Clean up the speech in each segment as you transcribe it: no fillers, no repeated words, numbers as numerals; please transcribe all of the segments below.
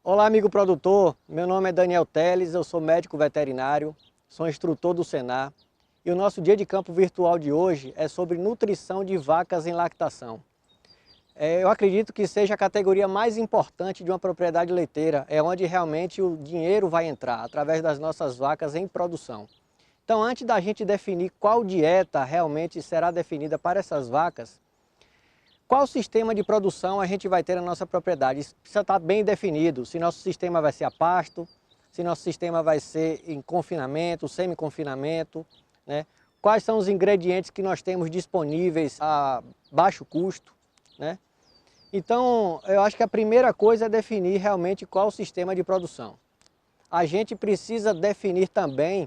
Olá, amigo produtor. Meu nome é Daniel Teles, eu sou médico veterinário, sou instrutor do Senar e o nosso dia de campo virtual de hoje é sobre nutrição de vacas em lactação. Eu acredito que seja a categoria mais importante de uma propriedade leiteira, é onde realmente o dinheiro vai entrar, através das nossas vacas em produção. Então, antes da gente definir qual dieta realmente será definida para essas vacas, qual sistema de produção a gente vai ter na nossa propriedade? Isso precisa estar bem definido, se nosso sistema vai ser a pasto, se nosso sistema vai ser em confinamento, semi-confinamento, né? Quais são os ingredientes que nós temos disponíveis a baixo custo, né? Então, eu acho que a primeira coisa é definir realmente qual o sistema de produção. A gente precisa definir também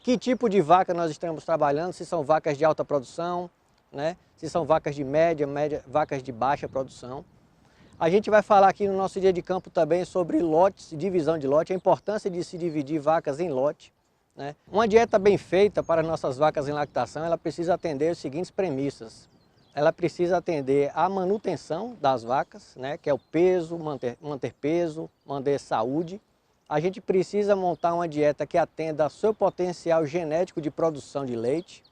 que tipo de vaca nós estamos trabalhando, se são vacas de alta produção, né? Se são vacas de média, vacas de baixa produção. A gente vai falar aqui no nosso dia de campo também sobre lotes, divisão de lote, a importância de se dividir vacas em lote, né? Uma dieta bem feita para nossas vacas em lactação, ela precisa atender as seguintes premissas. Ela precisa atender à manutenção das vacas, né? Que é o peso, manter peso, manter saúde. A gente precisa montar uma dieta que atenda ao seu potencial genético de produção de leite.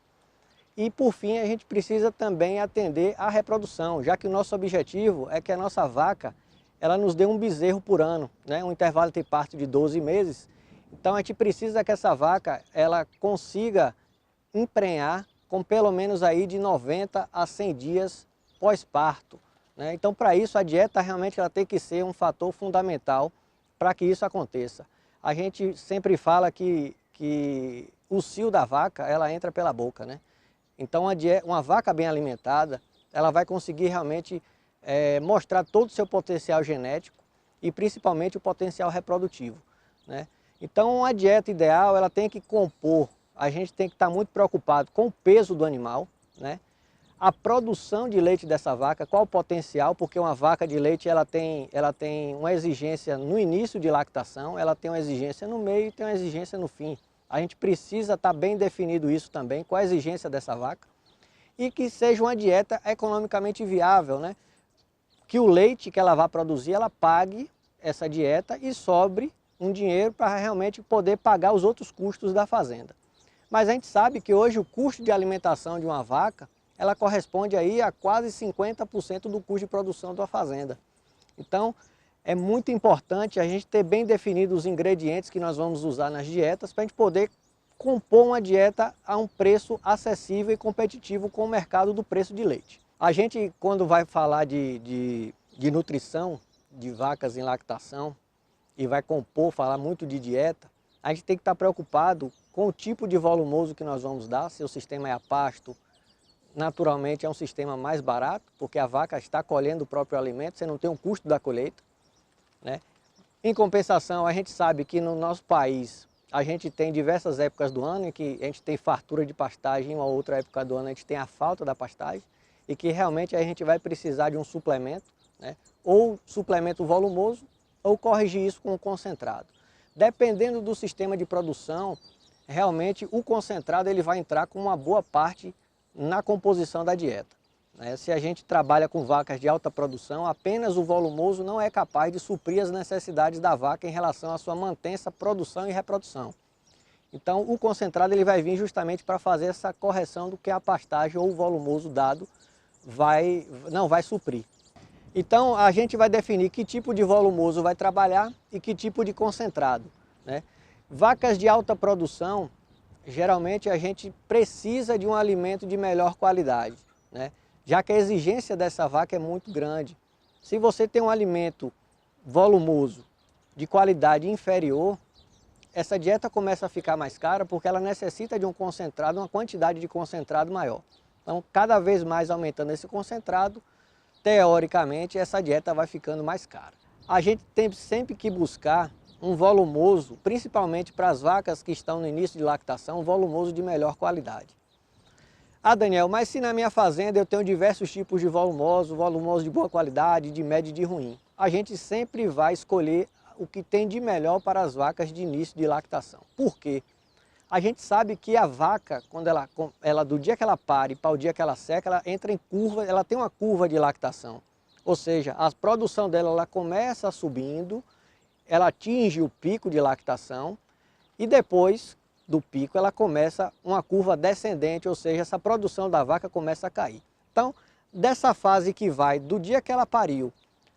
E por fim, a gente precisa também atender à reprodução, já que o nosso objetivo é que a nossa vaca ela nos dê um bezerro por ano, né? Um intervalo de parto de 12 meses. Então a gente precisa que essa vaca ela consiga emprenhar com pelo menos aí de 90 a 100 dias pós-parto, né? Então para isso a dieta realmente ela tem que ser um fator fundamental para que isso aconteça. A gente sempre fala que o cio da vaca ela entra pela boca, né? Então uma vaca bem alimentada, ela vai conseguir realmente mostrar todo o seu potencial genético e principalmente o potencial reprodutivo, né? Então a dieta ideal ela tem que compor, a gente tem que estar muito preocupado com o peso do animal, né? A produção de leite dessa vaca, qual o potencial, porque uma vaca de leite ela tem uma exigência no início de lactação, ela tem uma exigência no meio e tem uma exigência no fim. A gente precisa estar bem definido isso também, qual a exigência dessa vaca, e que seja uma dieta economicamente viável, né? Que o leite que ela vai produzir, ela pague essa dieta e sobre um dinheiro para realmente poder pagar os outros custos da fazenda. Mas a gente sabe que hoje o custo de alimentação de uma vaca, ela corresponde aí a quase 50% do custo de produção da fazenda. Então, é muito importante a gente ter bem definido os ingredientes que nós vamos usar nas dietas para a gente poder compor uma dieta a um preço acessível e competitivo com o mercado do preço de leite. A gente, quando vai falar de nutrição de vacas em lactação e vai compor, falar muito de dieta, a gente tem que estar preocupado com o tipo de volumoso que nós vamos dar, se o sistema é a pasto, naturalmente é um sistema mais barato, porque a vaca está colhendo o próprio alimento, você não tem o custo da colheita, né? Em compensação, a gente sabe que no nosso país a gente tem diversas épocas do ano em que a gente tem fartura de pastagem, em uma outra época do ano a gente tem a falta da pastagem e que realmente a gente vai precisar de um suplemento, né? Ou suplemento volumoso ou corrigir isso com o concentrado. Dependendo do sistema de produção, realmente o concentrado ele vai entrar com uma boa parte na composição da dieta. Se a gente trabalha com vacas de alta produção, apenas o volumoso não é capaz de suprir as necessidades da vaca em relação à sua mantença, produção e reprodução. Então o concentrado ele vai vir justamente para fazer essa correção do que a pastagem ou o volumoso dado não vai suprir. Então a gente vai definir que tipo de volumoso vai trabalhar e que tipo de concentrado, né? Vacas de alta produção, geralmente a gente precisa de um alimento de melhor qualidade, né? Já que a exigência dessa vaca é muito grande. Se você tem um alimento volumoso, de qualidade inferior, essa dieta começa a ficar mais cara porque ela necessita de um concentrado, uma quantidade de concentrado maior. Então, cada vez mais aumentando esse concentrado, teoricamente, essa dieta vai ficando mais cara. A gente tem sempre que buscar um volumoso, principalmente para as vacas que estão no início de lactação, um volumoso de melhor qualidade. Ah, Daniel, mas se na minha fazenda eu tenho diversos tipos de volumoso de boa qualidade, de médio e de ruim. A gente sempre vai escolher o que tem de melhor para as vacas de início de lactação. Por quê? A gente sabe que a vaca, quando ela do dia que ela pare para o dia que ela seca, ela entra em curva, ela tem uma curva de lactação. Ou seja, a produção dela ela começa subindo, ela atinge o pico de lactação e depois do pico ela começa uma curva descendente, ou seja, essa produção da vaca começa a cair. Então, dessa fase que vai do dia que ela pariu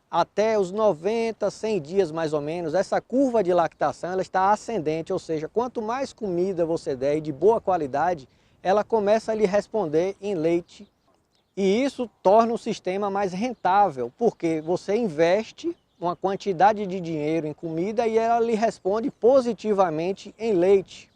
até os 90, 100 dias mais ou menos, essa curva de lactação ela está ascendente, ou seja, quanto mais comida você der e de boa qualidade, ela começa a lhe responder em leite. E isso torna o sistema mais rentável, porque você investe uma quantidade de dinheiro em comida e ela lhe responde positivamente em leite.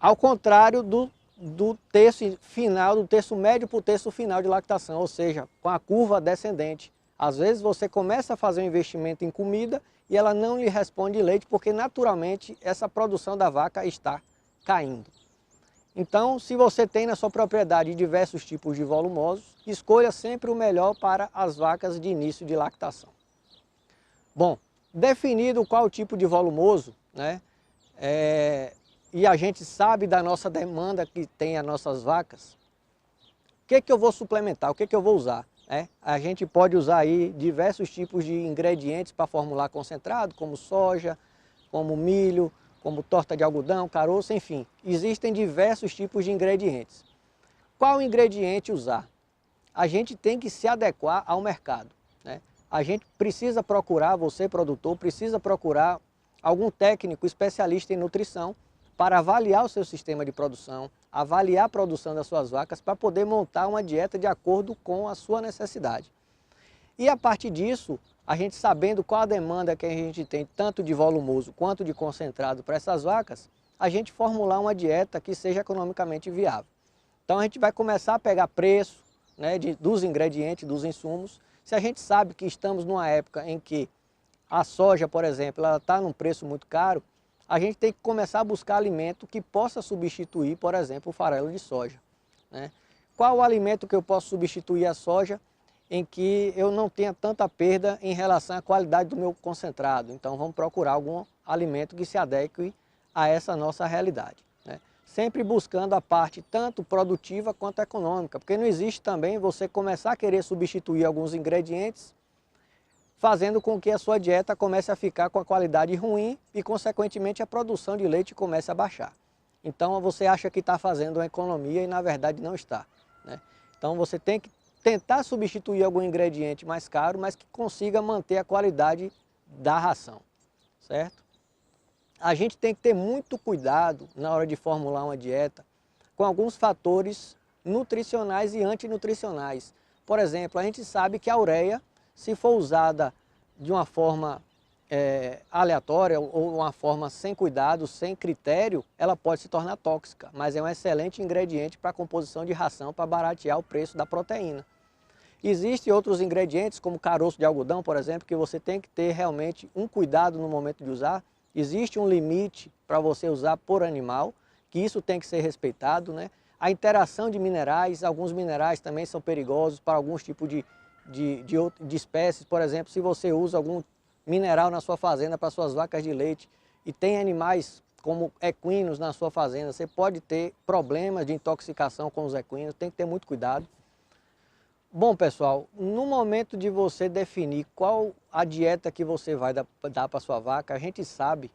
Ao contrário do terço final, do terço médio para o terço final de lactação, ou seja, com a curva descendente. Às vezes você começa a fazer um investimento em comida e ela não lhe responde leite, porque naturalmente essa produção da vaca está caindo. Então, se você tem na sua propriedade diversos tipos de volumosos, escolha sempre o melhor para as vacas de início de lactação. Bom, definido qual tipo de volumoso, né, e a gente sabe da nossa demanda que tem as nossas vacas, o que eu vou suplementar, o que eu vou usar? A gente pode usar aí diversos tipos de ingredientes para formular concentrado, como soja, como milho, como torta de algodão, caroço, enfim. Existem diversos tipos de ingredientes. Qual ingrediente usar? A gente tem que se adequar ao mercado, né? A gente precisa procurar, você produtor, precisa procurar algum técnico especialista em nutrição para avaliar o seu sistema de produção, avaliar a produção das suas vacas para poder montar uma dieta de acordo com a sua necessidade. E a partir disso, a gente sabendo qual a demanda que a gente tem, tanto de volumoso quanto de concentrado para essas vacas, a gente formular uma dieta que seja economicamente viável. Então a gente vai começar a pegar preço, né, dos ingredientes, dos insumos. Se a gente sabe que estamos numa época em que a soja, por exemplo, ela está num preço muito caro, a gente tem que começar a buscar alimento que possa substituir, por exemplo, o farelo de soja, né? Qual o alimento que eu posso substituir a soja em que eu não tenha tanta perda em relação à qualidade do meu concentrado? Então vamos procurar algum alimento que se adeque a essa nossa realidade, né? Sempre buscando a parte tanto produtiva quanto econômica, porque não existe também você começar a querer substituir alguns ingredientes, fazendo com que a sua dieta comece a ficar com a qualidade ruim e, consequentemente, a produção de leite comece a baixar. Então você acha que está fazendo uma economia e na verdade não está, né? Então você tem que tentar substituir algum ingrediente mais caro, mas que consiga manter a qualidade da ração, certo? A gente tem que ter muito cuidado na hora de formular uma dieta com alguns fatores nutricionais e antinutricionais. Por exemplo, a gente sabe que a ureia, se for usada de uma forma aleatória ou uma forma sem cuidado, sem critério, ela pode se tornar tóxica, mas é um excelente ingrediente para a composição de ração para baratear o preço da proteína. Existem outros ingredientes, como caroço de algodão, por exemplo, que você tem que ter realmente um cuidado no momento de usar. Existe um limite para você usar por animal, que isso tem que ser respeitado, né? A interação de minerais, alguns minerais também são perigosos para alguns tipos de espécies. Por exemplo, se você usa algum mineral na sua fazenda para suas vacas de leite e tem animais como equinos na sua fazenda, você pode ter problemas de intoxicação com os equinos, tem que ter muito cuidado. Bom, pessoal, no momento de você definir qual a dieta que você vai dar para sua vaca, a gente sabe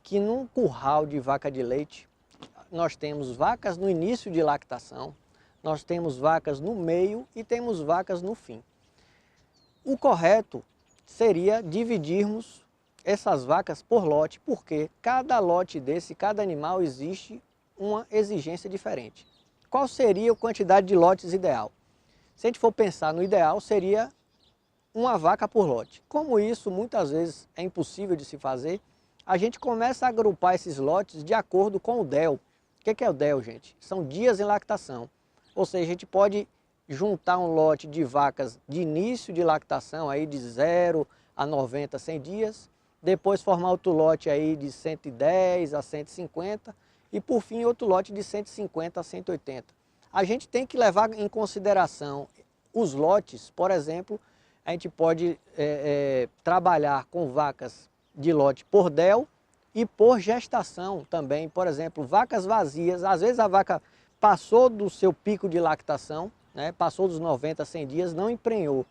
que num curral de vaca de leite, nós temos vacas no início de lactação, nós temos vacas no meio e temos vacas no fim. O correto seria dividirmos essas vacas por lote, porque cada lote desse, cada animal, existe uma exigência diferente. Qual seria a quantidade de lotes ideal? Se a gente for pensar no ideal, seria uma vaca por lote. Como isso muitas vezes é impossível de se fazer, a gente começa a agrupar esses lotes de acordo com o DEL. O que é o DEL, gente? São dias em lactação. Ou seja, a gente pode juntar um lote de vacas de início de lactação, aí de 0 a 90, 100 dias, depois formar outro lote aí de 110 a 150 e por fim outro lote de 150 a 180. A gente tem que levar em consideração os lotes. Por exemplo, a gente pode trabalhar com vacas de lote por DEL e por gestação também. Por exemplo, vacas vazias, às vezes a vaca passou do seu pico de lactação, né, passou dos 90, 100 dias, não emprenhou.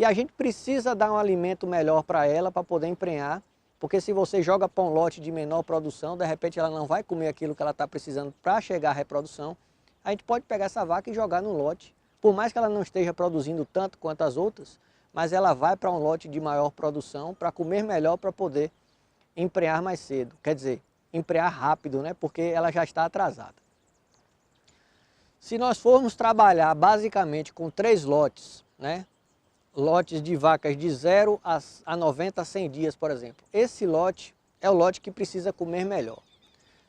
E a gente precisa dar um alimento melhor para ela, para poder emprenhar, porque se você joga para um lote de menor produção, de repente ela não vai comer aquilo que ela está precisando para chegar à reprodução. A gente pode pegar essa vaca e jogar no lote. Por mais que ela não esteja produzindo tanto quanto as outras, mas ela vai para um lote de maior produção para comer melhor, para poder emprenhar mais cedo. Quer dizer, emprenhar rápido, né? Porque ela já está atrasada. Se nós formos trabalhar basicamente com 3 lotes, né? Lotes de vacas de 0 a 90 a 100 dias, por exemplo. Esse lote é o lote que precisa comer melhor.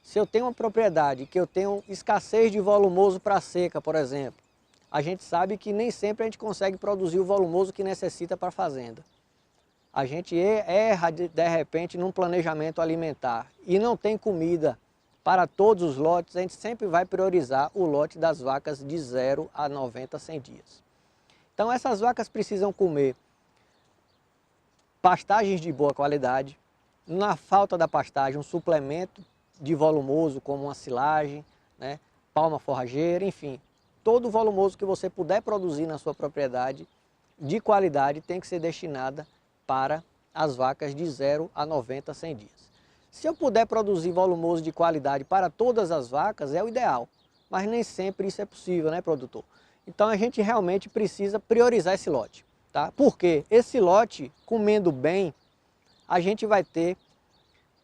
Se eu tenho uma propriedade que eu tenho escassez de volumoso para seca, por exemplo, a gente sabe que nem sempre a gente consegue produzir o volumoso que necessita para a fazenda. A gente erra de repente num planejamento alimentar e não tem comida para todos os lotes, a gente sempre vai priorizar o lote das vacas de 0 a 90 a 100 dias. Então essas vacas precisam comer pastagens de boa qualidade, na falta da pastagem um suplemento de volumoso como uma silagem, né, palma forrageira, enfim, todo o volumoso que você puder produzir na sua propriedade de qualidade tem que ser destinada para as vacas de 0 a 90 a 100 dias. Se eu puder produzir volumoso de qualidade para todas as vacas é o ideal, mas nem sempre isso é possível, né, produtor? Então a gente realmente precisa priorizar esse lote, tá? Porque esse lote, comendo bem, a gente vai ter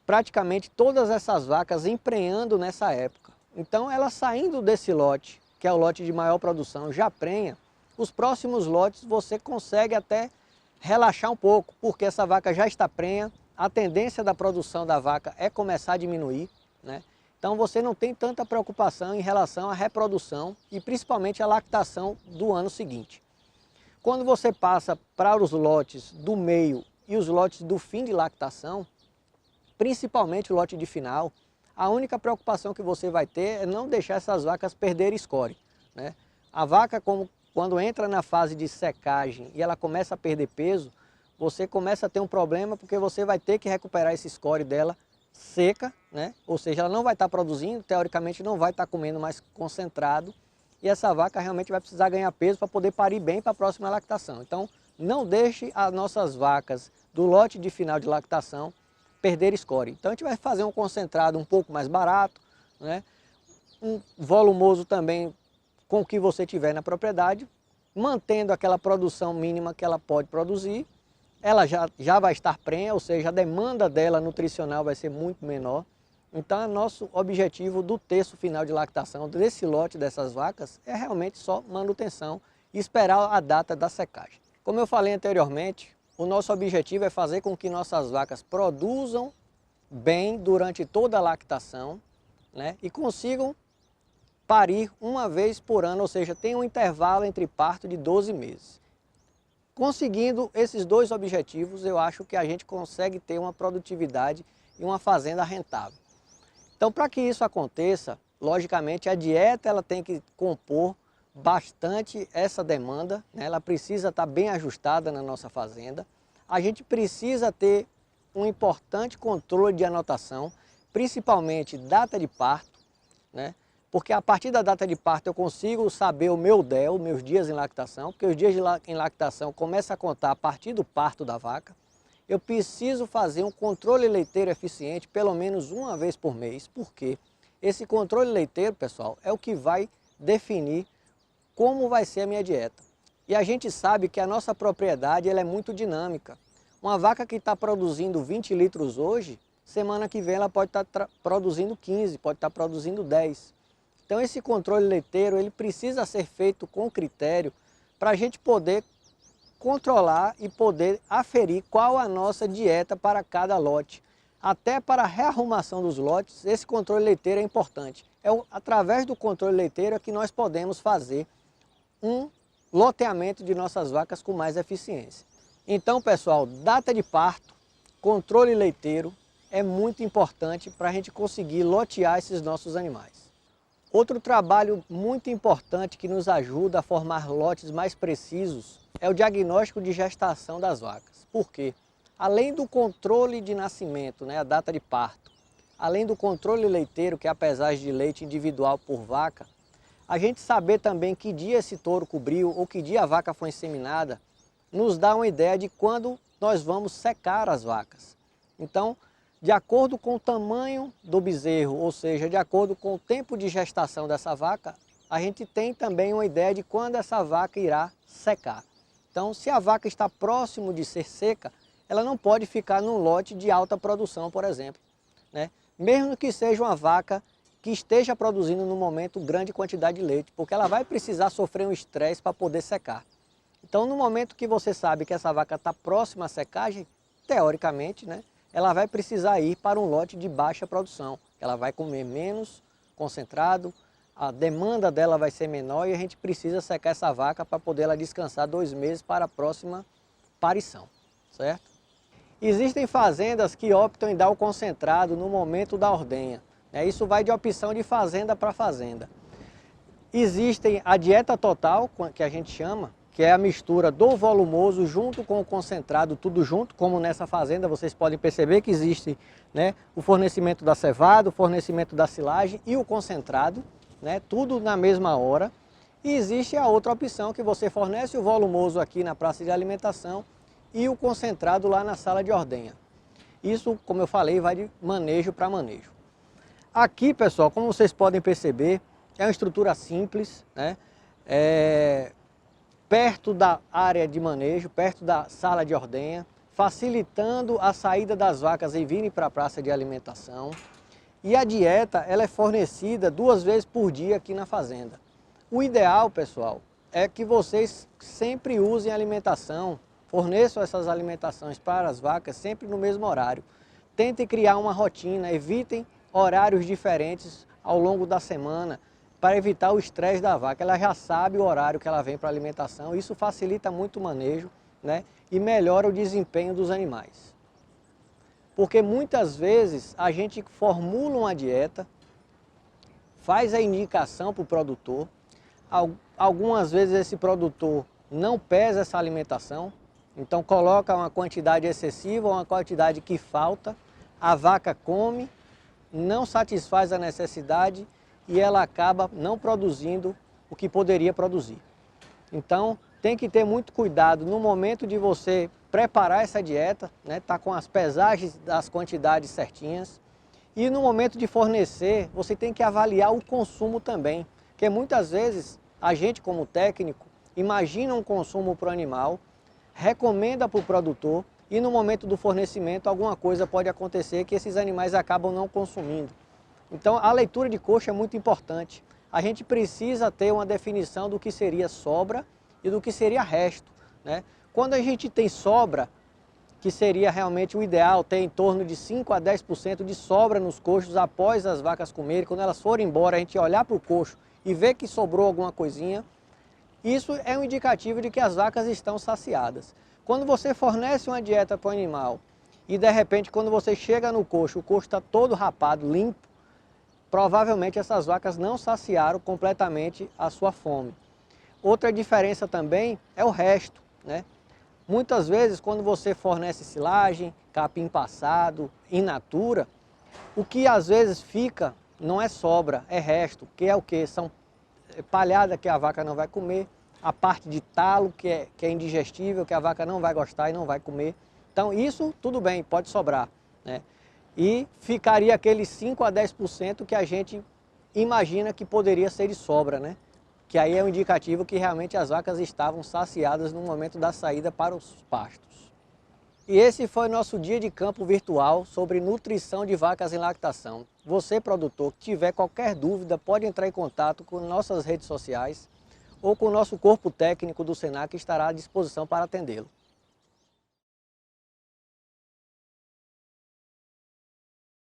praticamente todas essas vacas emprenhando nessa época. Então ela saindo desse lote, que é o lote de maior produção, já prenha, os próximos lotes você consegue até relaxar um pouco, porque essa vaca já está prenha, a tendência da produção da vaca é começar a diminuir, né? Então você não tem tanta preocupação em relação à reprodução e principalmente à lactação do ano seguinte. Quando você passa para os lotes do meio e os lotes do fim de lactação, principalmente o lote de final, a única preocupação que você vai ter é não deixar essas vacas perderem score, né? A vaca, quando entra na fase de secagem e ela começa a perder peso, você começa a ter um problema porque você vai ter que recuperar esse score dela seca, né? Ou seja, ela não vai estar produzindo, teoricamente não vai estar comendo mais concentrado e essa vaca realmente vai precisar ganhar peso para poder parir bem para a próxima lactação. Então, não deixe as nossas vacas do lote de final de lactação perder score. Então a gente vai fazer um concentrado um pouco mais barato, né? Um volumoso também com o que você tiver na propriedade, mantendo aquela produção mínima que ela pode produzir. Ela já vai estar prenha, ou seja, a demanda dela nutricional vai ser muito menor. Então é nosso objetivo do terço final de lactação desse lote dessas vacas é realmente só manutenção e esperar a data da secagem. Como eu falei anteriormente, o nosso objetivo é fazer com que nossas vacas produzam bem durante toda a lactação, né, e consigam parir uma vez por ano, ou seja, tem um intervalo entre parto de 12 meses. Conseguindo esses dois objetivos, eu acho que a gente consegue ter uma produtividade e uma fazenda rentável. Então, para que isso aconteça, logicamente a dieta ela tem que compor bastante essa demanda, né? Ela precisa estar bem ajustada na nossa fazenda. A gente precisa ter um importante controle de anotação, principalmente data de parto, né? Porque a partir da data de parto eu consigo saber o meu DEL, meus dias em lactação, porque os dias em lactação começam a contar a partir do parto da vaca. Eu preciso fazer um controle leiteiro eficiente pelo menos uma vez por mês, porque esse controle leiteiro, pessoal, é o que vai definir como vai ser a minha dieta. E a gente sabe que a nossa propriedade ela é muito dinâmica. Uma vaca que está produzindo 20 litros hoje, semana que vem ela pode estar produzindo 15, pode estar produzindo 10. Então esse controle leiteiro ele precisa ser feito com critério para a gente poder controlar e poder aferir qual a nossa dieta para cada lote. Até para a rearrumação dos lotes, esse controle leiteiro é importante. É através do controle leiteiro que nós podemos fazer um loteamento de nossas vacas com mais eficiência. Então, pessoal, data de parto, controle leiteiro é muito importante para a gente conseguir lotear esses nossos animais. Outro trabalho muito importante que nos ajuda a formar lotes mais precisos é o diagnóstico de gestação das vacas. Por quê? Além do controle de nascimento, né, a data de parto, além do controle leiteiro, que é a pesagem de leite individual por vaca, a gente saber também que dia esse touro cobriu ou que dia a vaca foi inseminada, nos dá uma ideia de quando nós vamos secar as vacas. Então, de acordo com o tamanho do bezerro, ou seja, de acordo com o tempo de gestação dessa vaca, a gente tem também uma ideia de quando essa vaca irá secar. Então, se a vaca está próximo de ser seca, ela não pode ficar num lote de alta produção, por exemplo, né? Mesmo que seja uma vaca que esteja produzindo no momento grande quantidade de leite, porque ela vai precisar sofrer um estresse para poder secar. Então, no momento que você sabe que essa vaca está próxima à secagem, teoricamente, né, ela vai precisar ir para um lote de baixa produção. Ela vai comer menos concentrado, a demanda dela vai ser menor e a gente precisa secar essa vaca para poder ela descansar 2 meses para a próxima parição, certo? Existem fazendas que optam em dar o concentrado no momento da ordenha, né? Isso vai de opção de fazenda para fazenda. Existem a dieta total, que a gente chama, que é a mistura do volumoso junto com o concentrado, tudo junto, como nessa fazenda vocês podem perceber que existe, né, o fornecimento da cevada, o fornecimento da silagem e o concentrado, né, tudo na mesma hora. E existe a outra opção que você fornece o volumoso aqui na praça de alimentação e o concentrado lá na sala de ordenha. Isso, como eu falei, vai de manejo para manejo. Aqui, pessoal, como vocês podem perceber, é uma estrutura simples, né? Perto da área de manejo, perto da sala de ordenha, facilitando a saída das vacas e virem para a praça de alimentação. E a dieta ela é fornecida 2 vezes por dia aqui na fazenda. O ideal, pessoal, é que vocês sempre usem alimentação, forneçam essas alimentações para as vacas sempre no mesmo horário. Tentem criar uma rotina, evitem horários diferentes ao longo da semana, para evitar o estresse da vaca. Ela já sabe o horário que ela vem para a alimentação, isso facilita muito o manejo, né, e melhora o desempenho dos animais. Porque muitas vezes a gente formula uma dieta, faz a indicação para o produtor, algumas vezes esse produtor não pesa essa alimentação, então coloca uma quantidade excessiva ou uma quantidade que falta, a vaca come, não satisfaz a necessidade e ela acaba não produzindo o que poderia produzir. Então, tem que ter muito cuidado no momento de você preparar essa dieta, né? Tá com as pesagens das quantidades certinhas. E no momento de fornecer, você tem que avaliar o consumo também. Porque muitas vezes, a gente como técnico, imagina um consumo para o animal, recomenda para o produtor e no momento do fornecimento alguma coisa pode acontecer que esses animais acabam não consumindo. Então, a leitura de coxo é muito importante. A gente precisa ter uma definição do que seria sobra e do que seria resto, né? Quando a gente tem sobra, que seria realmente o ideal, ter em torno de 5 a 10% de sobra nos coxos após as vacas comerem, quando elas forem embora, a gente olhar para o coxo e ver que sobrou alguma coisinha, isso é um indicativo de que as vacas estão saciadas. Quando você fornece uma dieta para o animal e de repente quando você chega no coxo, o coxo está todo rapado, limpo, provavelmente essas vacas não saciaram completamente a sua fome. Outra diferença também é o resto, né? Muitas vezes quando você fornece silagem, capim passado, in natura, o que às vezes fica não é sobra, é resto, que é o que? São palhada que a vaca não vai comer, a parte de talo que é indigestível, que a vaca não vai gostar e não vai comer. Então isso tudo bem, pode sobrar, né? E ficaria aqueles 5 a 10% que a gente imagina que poderia ser de sobra, né? Que aí é um indicativo que realmente as vacas estavam saciadas no momento da saída para os pastos. E esse foi nosso dia de campo virtual sobre nutrição de vacas em lactação. Você, produtor, que tiver qualquer dúvida, pode entrar em contato com nossas redes sociais ou com o nosso corpo técnico do Senar, que estará à disposição para atendê-lo.